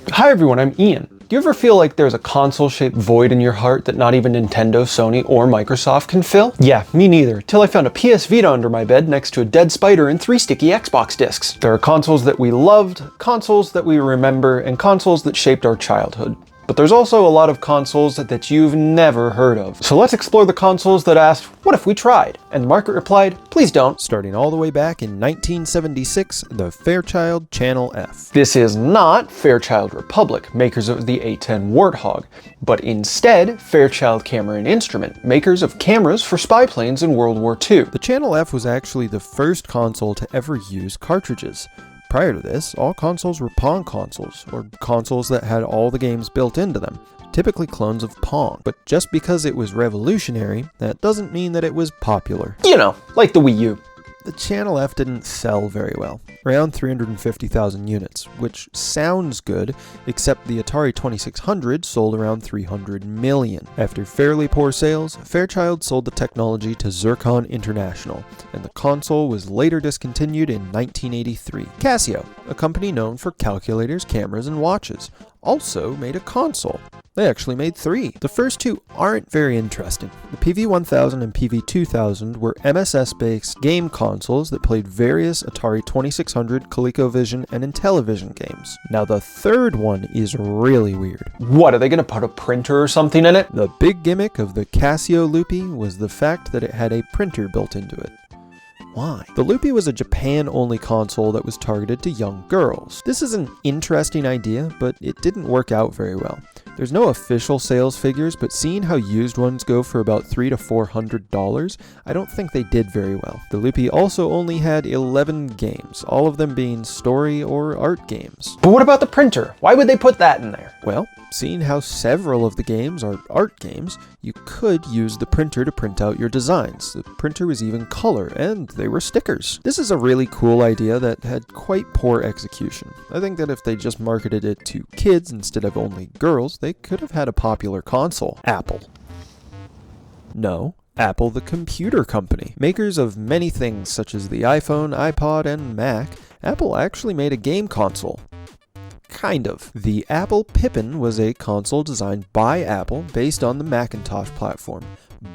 Hi everyone, I'm Ian. Do you ever feel like there's a console-shaped void in your heart that not even Nintendo, Sony, or Microsoft can fill? Yeah, me neither, till I found a PS Vita under my bed next to a dead spider and 3 sticky Xbox discs. There are consoles that we loved, consoles that we remember, and consoles that shaped our childhood. But there's also a lot of consoles that you've never heard of. So let's explore the consoles that asked, what if we tried? And the market replied, please don't. Starting all the way back in 1976, the Fairchild Channel F. This is not Fairchild Republic, makers of the A10 Warthog, but instead Fairchild Camera and Instrument, makers of cameras for spy planes in World War II. The Channel F was actually the first console to ever use cartridges. Prior to this, all consoles were Pong consoles, or consoles that had all the games built into them, typically clones of Pong. But just because it was revolutionary, that doesn't mean that it was popular. You know, like the Wii U. The Channel F didn't sell very well, around 350,000 units, which sounds good, except the Atari 2600 sold around 300 million. After fairly poor sales, Fairchild sold the technology to Zircon International, and the console was later discontinued in 1983. Casio, a company known for calculators, cameras, and watches, also made a console. They actually made 3. The first 2 aren't very interesting. The PV-1000 and PV-2000 were MSS-based game consoles that played various Atari 2600, ColecoVision, and Intellivision games. Now the third one is really weird. What, are they gonna put a printer or something in it? The big gimmick of the Casio Loopy was the fact that it had a printer built into it. Why? The Loopy was a Japan-only console that was targeted to young girls. This is an interesting idea, but it didn't work out very well. There's no official sales figures, but seeing how used ones go for about $300 to $400, I don't think they did very well. The Loopy also only had 11 games, all of them being story or art games. But what about the printer? Why would they put that in there? Well, seeing how several of the games are art games, you could use the printer to print out your designs. The printer was even color, and they were stickers. This is a really cool idea that had quite poor execution. I think that if they just marketed it to kids instead of only girls, they could have had a popular console. Apple. No. Apple, the computer company. Makers of many things such as the iPhone, iPod, and Mac, Apple actually made a game console. Kind of. The Apple Pippen was a console designed by Apple based on the Macintosh platform,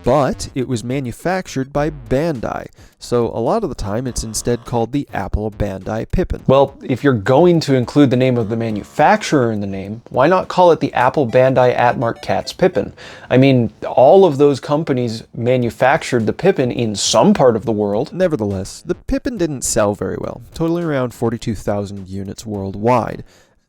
but it was manufactured by Bandai, so a lot of the time it's instead called the Apple Bandai Pippen. Well, if you're going to include the name of the manufacturer in the name, why not call it the Apple Bandai Atmark Katz Pippen? I mean, all of those companies manufactured the Pippen in some part of the world. Nevertheless, the Pippen didn't sell very well, totaling around 42,000 units worldwide.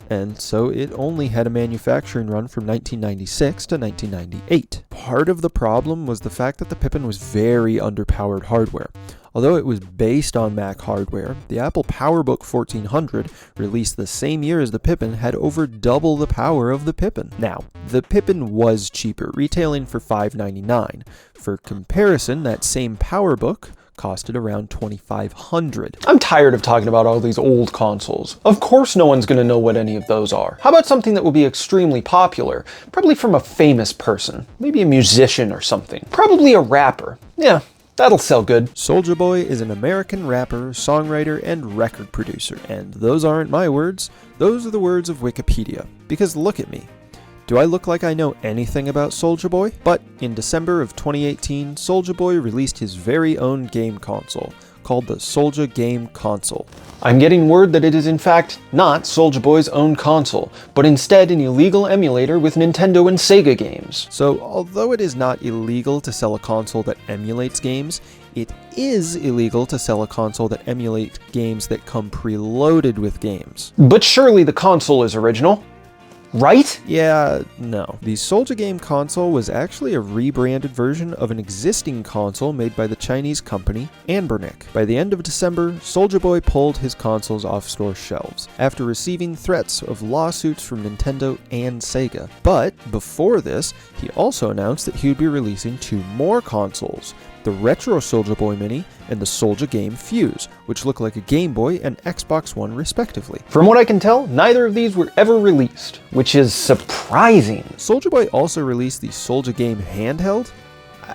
And so it only had a manufacturing run from 1996 to 1998. Part of the problem was the fact that the Pippen was very underpowered hardware. Although it was based on Mac hardware, the Apple PowerBook 1400, released the same year as the Pippen, had over double the power of the Pippen. Now, the Pippen was cheaper, retailing for $599. For comparison, that same PowerBook costed around $2,500. I'm tired of talking about all these old consoles. Of course no one's gonna know what any of those are. How about something that will be extremely popular? Probably from a famous person. Maybe a musician or something. Probably a rapper. Yeah, that'll sell good. Soulja Boy is an American rapper, songwriter, and record producer. And those aren't my words, those are the words of Wikipedia. Because look at me. Do I look like I know anything about Soulja Boy? But in December of 2018, Soulja Boy released his very own game console, called the Soulja Game Console. I'm getting word that it is in fact not Soulja Boy's own console, but instead an illegal emulator with Nintendo and Sega games. So, although it is not illegal to sell a console that emulates games, it is illegal to sell a console that emulates games that come preloaded with games. But surely the console is original. Right? Yeah, no. The Soulja Game Console was actually a rebranded version of an existing console made by the Chinese company Anbernic. By the end of December, Soulja Boy pulled his consoles off store shelves, after receiving threats of lawsuits from Nintendo and Sega. But before this, he also announced that he would be releasing 2 more consoles, the retro Soulja Boy Mini and the Soulja Game Fuse, which look like a Game Boy and Xbox One respectively. From what I can tell, neither of these were ever released, which is surprising. Soulja Boy also released the Soulja Game Handheld.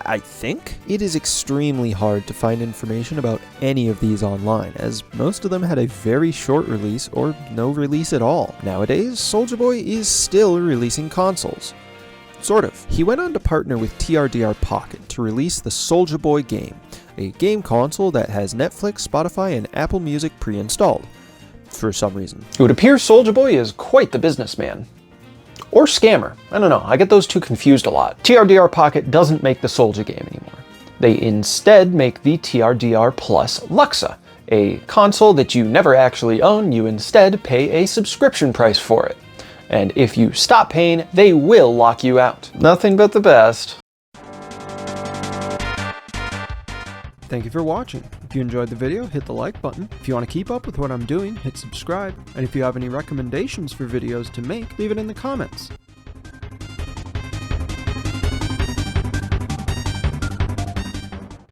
I think. It is extremely hard to find information about any of these online, as most of them had a very short release or no release at all. Nowadays, Soulja Boy is still releasing consoles. Sort of. He went on to partner with TRDR Pocket to release the Soulja Boy game, a game console that has Netflix, Spotify, and Apple Music pre-installed, for some reason. It would appear Soulja Boy is quite the businessman. Or scammer. I don't know, I get those two confused a lot. TRDR Pocket doesn't make the Soulja game anymore. They instead make the TRDR Plus Luxa, a console that you never actually own, you instead pay a subscription price for it. And if you stop paying, they will lock you out. Nothing but the best. Thank you for watching. If you enjoyed the video, hit the like button. If you want to keep up with what I'm doing, hit subscribe. And if you have any recommendations for videos to make, leave it in the comments.